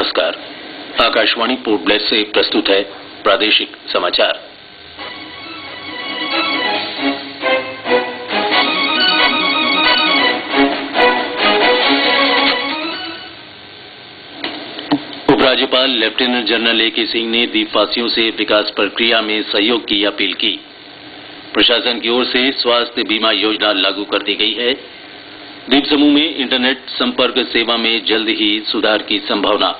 नमस्कार। Akashvani port Blair से प्रस्तुत है प्रादेशिक समाचार। उपराज्यपाल लेफ्टिनेंट जनरल ए.के. सिंह ने द्वीपवासियों से विकास प्रक्रिया में सहयोग की अपील की। प्रशासन की ओर से स्वास्थ्य बीमा योजना लागू कर दी गई है। द्वीप समूह में इंटरनेट संपर्क सेवा में जल्द ही सुधार की संभावना।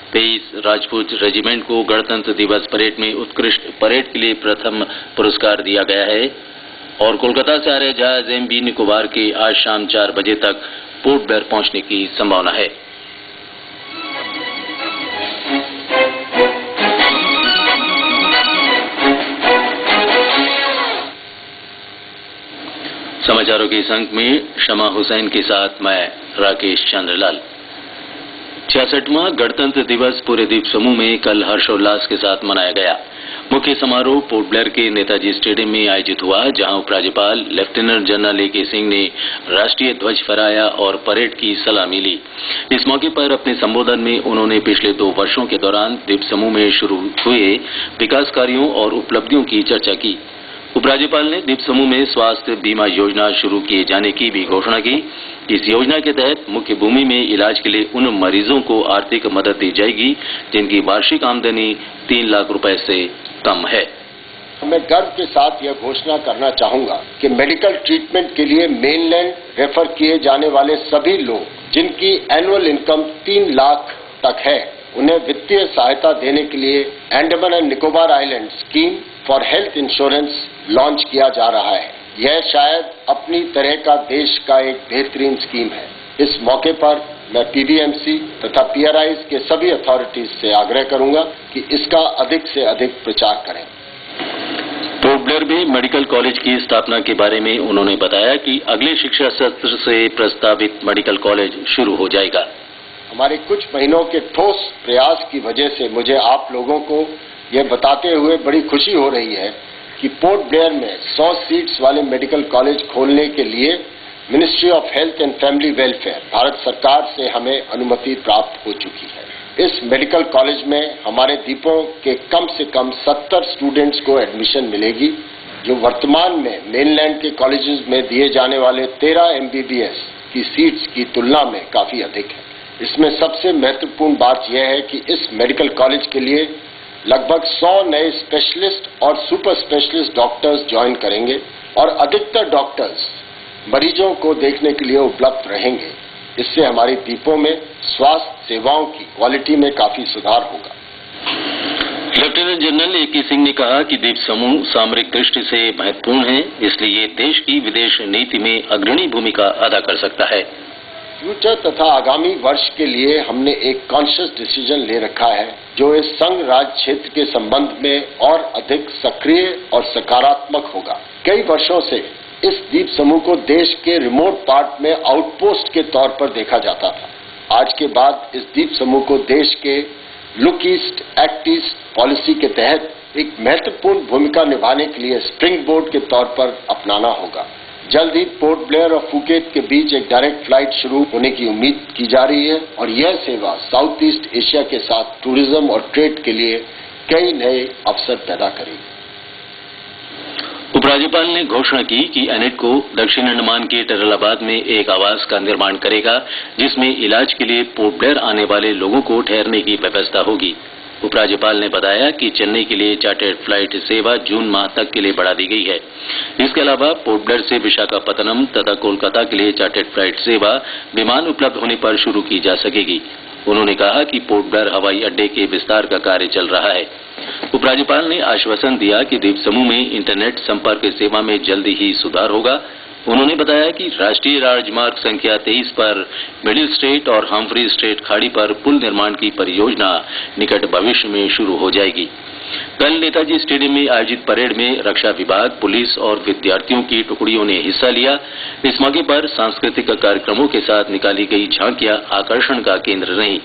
23 राजपूत रेजिमेंट को गणतंत्र दिवस परेड में उत्कृष्ट परेड के लिए प्रथम पुरस्कार दिया गया है। और कोलकाता से आ रहे जहाज MV निकोबार के आज शाम 4 बजे तक पोर्ट ब्लेयर पहुंचने की संभावना है। समाचारों के इस अंक में शमा हुसैन के साथ मैं राकेश चंद्रलाल। 66वां गणतंत्र दिवस पूरे द्वीप समूह में कल हर्षोल्लास के साथ मनाया गया। मुख्य समारोह पोर्ट ब्लेयर के नेताजी स्टेडियम में आयोजित हुआ, जहां उपराज्यपाल लेफ्टिनेंट जनरल ए.के. सिंह ने राष्ट्रीय ध्वज फहराया और परेड की सलामी ली। इस मौके पर अपने संबोधन में उन्होंने पिछले 2 वर्षों के दौरान द्वीप समूह में शुरू हुए विकास कार्यों और उपलब्धियों की चर्चा की। उपराज्यपाल ने द्वीप समूह में स्वास्थ्य बीमा योजना शुरू किए जाने की भी घोषणा की। इस योजना के तहत मुख्य भूमि में इलाज के लिए उन मरीजों को आर्थिक मदद दी जाएगी जिनकी वार्षिक आमदनी 3 लाख रुपए से कम है। मैं गर्व के साथ यह घोषणा करना चाहूंगा कि मेडिकल ट्रीटमेंट के लिए मेनलैंड रेफर किए जाने वाले सभी लोग जिनकी एनुअल इनकम 3 लाख तक है, उन्हें वित्तीय सहायता देने के लिए Andaman and Nicobar island scheme for health insurance launch किया जा रहा है। यह शायद अपनी तरह का देश का एक बेहतरीन स्कीम है। इस मौके पर मैं PBMC तथा PRIs के सभी अथॉरिटीज से आग्रह करूंगा कि इसका अधिक से अधिक प्रचार करें। पोर्ट ब्लेयर में मेडिकल कॉलेज की स्थापना के बारे में उन्होंने बताया कि अगले शिक्षा सत्र से प्रस्तावित मेडिकल कॉलेज शुरू हो जाएगा। हमारे कुछ महीनों के ठोस प्रयास की वजह से मुझे आप लोगों को यह बताते हुए बड़ी खुशी हो रही है कि पोर्ट ब्लेयर में 100 सीट्स वाले मेडिकल कॉलेज खोलने के लिए ministry of health and family welfare Bharat सरकार से हमें अनुमति प्राप्त हो चुकी है। इस मेडिकल कॉलेज में हमारे द्वीपों के कम से कम 70 स्टूडेंट्स को एडमिशन मिलेगी, जो वर्तमान में मेनलैंड के कॉलेजेस में दिए जाने वाले 13 MBBS की सीट्स की तुलना में काफी अधिक है। इसमें सबसे महत्वपूर्ण बात यह है कि इस मेडिकल कॉलेज के लिए लगभग 100 नए स्पेशलिस्ट और सुपर स्पेशलिस्ट डॉक्टर्स ज्वाइन करेंगे और अधिकतर डॉक्टर्स मरीजों को देखने के लिए उपलब्ध रहेंगे। इससे हमारी द्वीपों में स्वास्थ्य सेवाओं की क्वालिटी में काफी सुधार होगा। Lieutenant general A K. सिंह ने कहा कि द्वीप समूह सामरिक दृष्टि से महत्वपूर्ण है, इसलिए ये देश की विदेश नीति में अग्रणी भूमिका अदा कर सकता है। फ्यूचर तथा आगामी वर्ष के लिए हमने एक कॉन्शियस डिसीजन ले रखा है, जो इस संघ राज्य क्षेत्र के संबंध में और अधिक सक्रिय और सकारात्मक होगा। कई वर्षों से इस द्वीप समूह को देश के रिमोट पार्ट में आउटपोस्ट के तौर पर देखा जाता था। आज के बाद इस द्वीप समूह को देश के look east act east policy के तहत एक महत्वपूर्ण भूमिका निभाने के लिए स्प्रिंग बोर्ड के तौर पर अपनाना होगा। जल्द ही पोर्ट ब्लेयर और फुकेट के बीच एक डायरेक्ट फ्लाइट शुरू होने की उम्मीद की जा रही है और यह सेवा साउथ ईस्ट एशिया के साथ टूरिज्म और ट्रेड के लिए कई नए अवसर पैदा करेगी। उपराज्यपाल ने घोषणा की कि एनेट को दक्षिण अंडमान के टेरलाबाद में एक आवास का निर्माण करेगा, जिसमें इलाज के लिए पोर्ट ब्लेयर आने वाले लोगों को ठहरने की व्यवस्था होगी। उपराज्यपाल ने बताया कि चेन्नई के लिए चार्टर्ड फ्लाइट सेवा जून माह तक के लिए बढ़ा दी गई है। इसके अलावा पोर्ट ब्लेयर से विशाखापत्तनम तथा कोलकाता के लिए चार्टर्ड फ्लाइट सेवा विमान उपलब्ध होने पर शुरू की जा सकेगी। उन्होंने कहा कि पोर्ट ब्लेयर हवाई अड्डे के विस्तार का कार्य चल रहा है। उपराज्यपाल ने आश्वासन दिया कि द्वीप समूह में इंटरनेट संपर्क सेवा में जल्दी ही सुधार होगा। उन्होंने बताया कि राष्ट्रीय राजमार्ग संख्या 23 पर मिडिल स्ट्रेट और हम्फ्री स्ट्रेट खाड़ी पर पुल निर्माण की परियोजना निकट भविष्य में शुरू हो जाएगी। कल नेताजी स्टेडियम में आयोजित परेड में रक्षा विभाग, पुलिस और विद्यार्थियों की टुकड़ियों ने हिस्सा लिया। इस मौके पर सांस्कृतिक कार्यक्रमों के साथ निकाली गई झांकियां आकर्षण का केंद्र रहीं।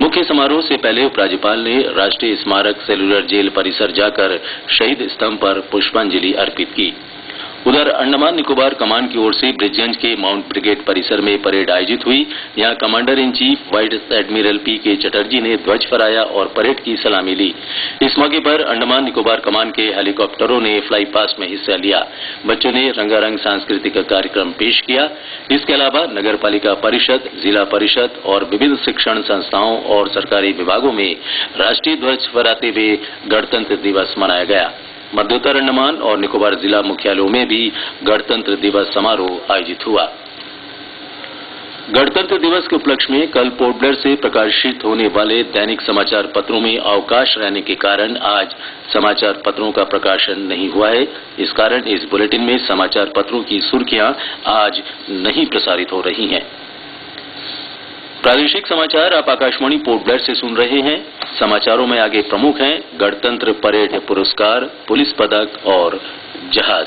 मुख्य समारोह से पहले उपराज्यपाल ने राष्ट्रीय स्मारक सेलुलर जेल परिसर जाकर शहीद स्तंभ पर पुष्पांजलि अर्पित की। उधर अंडमान निकोबार कमान की ओर से ब्रिजगंज के माउंट ब्रिगेड परिसर में परेड आयोजित हुई। यहां commander in chief vice admiral PK. Chatterjee ने ध्वज फहराया और परेड की सलामी ली। इस मौके पर अंडमान निकोबार कमान के हेलीकॉप्टरों ने फ्लाई पास्ट में हिस्सा लिया। बच्चों ने रंगारंग सांस्कृतिक कार्यक्रम पेश किया। इसके अलावा नगर पालिका परिषद, जिला परिषद और विभिन्न शिक्षण संस्थाओं और सरकारी विभागों में राष्ट्रीय ध्वज फहराते हुए गणतंत्र दिवस मनाया गया। मध्योत्तर अंडमान और निकोबार जिला मुख्यालयों में भी गणतंत्र दिवस समारोह आयोजित हुआ। गणतंत्र दिवस के उपलक्ष्य में कल पोर्ट ब्लेयर से प्रकाशित होने वाले दैनिक समाचार पत्रों में अवकाश रहने के कारण आज समाचार पत्रों का प्रकाशन नहीं हुआ है। इस कारण इस बुलेटिन में समाचार पत्रों की सुर्खियां आज नहीं प्रसारित हो रही हैं। प्रादेशिक समाचार आप आकाशवाणी पोर्ट ब्लेयर से सुन रहे हैं। समाचारों में आगे प्रमुख हैं गणतंत्र परेड पुरस्कार, पुलिस पदक और जहाज।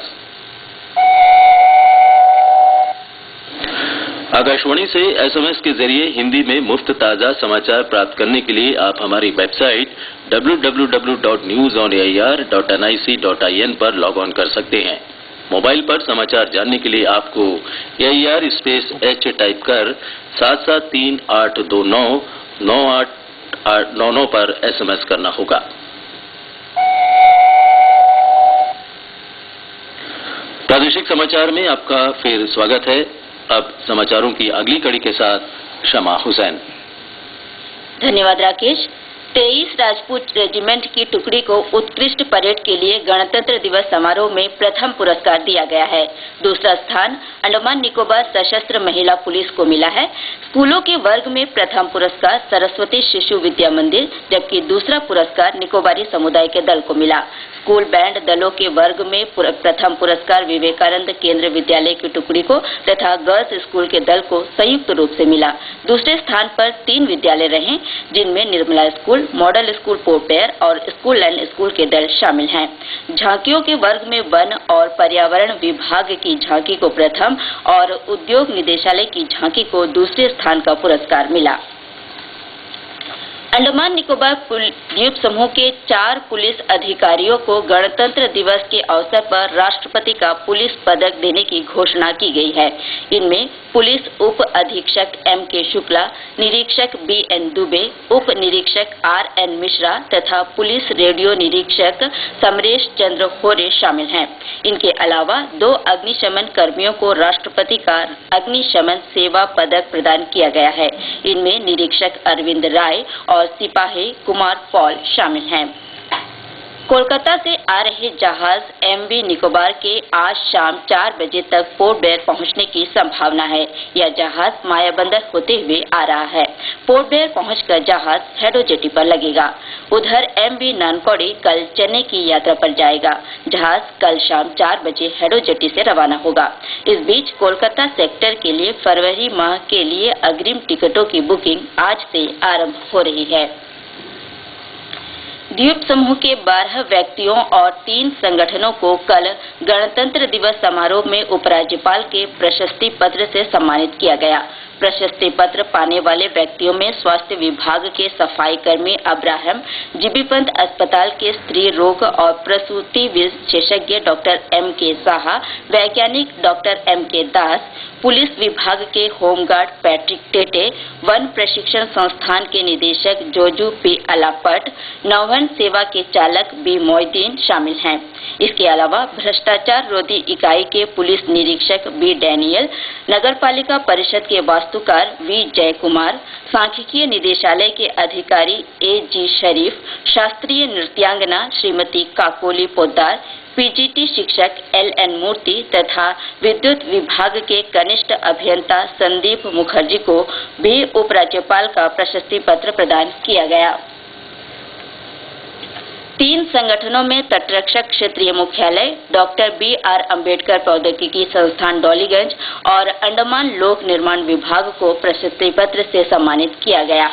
आकाशवाणी से एसएमएस के जरिए हिंदी में मुफ्त ताजा समाचार प्राप्त करने के लिए आप हमारी वेबसाइट www.newsonair.nic.in पर लॉग ऑन कर सकते हैं। मोबाइल पर समाचार जानने के लिए आपको AIR-H टाइप कर 7738299899 पर एसएमएस करना होगा। प्रादेशिक समाचार में आपका फिर स्वागत है। अब समाचारों की अगली कड़ी के साथ शमा हुसैन। धन्यवाद राकेश। 23 राजपूत रेजिमेंट की टुकड़ी को उत्कृष्ट परेड के लिए गणतंत्र दिवस समारोह में प्रथम पुरस्कार दिया गया है। दूसरा स्थान अंडमान निकोबार सशस्त्र महिला पुलिस को मिला है। स्कूलों के वर्ग में प्रथम पुरस्कार सरस्वती शिशु विद्या मंदिर, जबकि दूसरा पुरस्कार निकोबारी समुदाय के दल को मिला। स्कूल बैंड दलों के वर्ग में प्रथम पुरस्कार विवेकानंद केंद्र विद्यालय की टुकड़ी को तथा गर्ल्स स्कूल के दल को संयुक्त रूप से मिला। दूसरे स्थान पर 3 विद्यालय रहे, जिनमें Nirmala school, model school port Blair और स्कूल एंड स्कूल के दल शामिल हैं। झांकियों के वर्ग में वन और पर्यावरण विभाग की झांकी को प्रथम और उद्योग निदेशालय की झांकी को दूसरे स्थान का पुरस्कार मिला। अंडमान निकोबार द्वीप समूह के 4 पुलिस अधिकारियों को गणतंत्र दिवस के अवसर पर राष्ट्रपति का पुलिस पदक देने की घोषणा की गई है। इनमें पुलिस उप अधीक्षक M.K. शुक्ला, निरीक्षक B.N. दुबे, उप निरीक्षक R.N. मिश्रा तथा पुलिस रेडियो निरीक्षक समरेश चंद्र होरे शामिल हैं। इनके अलावा 2 अग्निशमन कर्मियों को राष्ट्रपति का अग्निशमन सेवा पदक प्रदान किया गया है। इनमें निरीक्षक अरविंद राय और सिपाही कुमार पॉल शामिल हैं। कोलकाता से आ रहे जहाज MV निकोबार के आज शाम 4 बजे तक पोर्ट ब्लेयर पहुंचने की संभावना है। यह जहाज मायाबंदर होते हुए आ रहा है। पोर्ट ब्लेयर पहुंचकर जहाज हेडो जेटी पर लगेगा। उधर MV नानकौड़ी कल चेन्नई की यात्रा पर जाएगा। जहाज कल शाम 4 बजे हेडो जेटी से रवाना होगा। इस बीच कोलकाता सेक्टर के लिए फरवरी माह के लिए अग्रिम टिकटों की बुकिंग आज से आरंभ हो रही है। द्वीप समूह के 12 व्यक्तियों और 3 संगठनों को कल गणतंत्र दिवस समारोह में उपराज्यपाल के प्रशस्ति पत्र से सम्मानित किया गया। प्रशस्ति पत्र पाने वाले व्यक्तियों में स्वास्थ्य विभाग के सफाई कर्मी अब्राहम, जीबी पंत अस्पताल के स्त्री रोग और प्रसूति विशेषज्ञ डॉक्टर M.K. साहा, वैज्ञानिक डॉक्टर M.K. दास, पुलिस विभाग के होमगार्ड पैट्रिक टेटे, वन प्रशिक्षण संस्थान के निदेशक जोजू P. अलापट, नौवन सेवा के चालक B. मोइदीन शामिल हैं। इसके अलावा भ्रष्टाचार रोधी इकाई के पुलिस निरीक्षक B. डैनियल, नगरपालिका परिषद के वास्तुकार V. जयकुमार, सांख्यिकीय निदेशालय के अधिकारी A.G. शरीफ, शास्त्रीय नृत्यांगना श्रीमती काकोली पोद्दार, पीजीटी शिक्षक L.N. मूर्ति तथा विद्युत विभाग के कनिष्ठ अभियंता संदीप मुखर्जी को भी उपराज्यपाल का प्रशस्ति पत्र प्रदान किया गया। 3 संगठनों में तटरक्षक क्षेत्रीय मुख्यालय, डॉक्टर B.R. अम्बेडकर प्रौद्योगिकी संस्थान डॉलीगंज और अंडमान लोक निर्माण विभाग को प्रशस्ति पत्र से सम्मानित किया गया।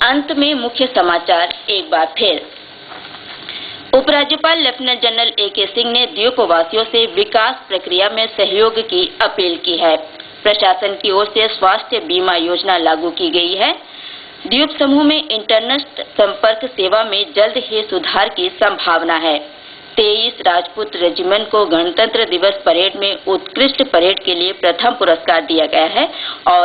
अंत में मुख्य समाचार एक बार फिर। उपराज्यपाल लेफ्टिनेंट जनरल A.K. सिंह ने द्वीपवासियों से विकास प्रक्रिया में सहयोग की अपील की है। प्रशासन की ओर से स्वास्थ्य बीमा योजना लागू की गई है। द्वीप समूह में इंटरनेट संपर्क सेवा में जल्द ही सुधार की संभावना है। 23 राजपूत रेजिमेंट को गणतंत्र दिवस परेड में उत्कृष्ट परेड के लिए प्रथम पुरस्कार दिया गया है और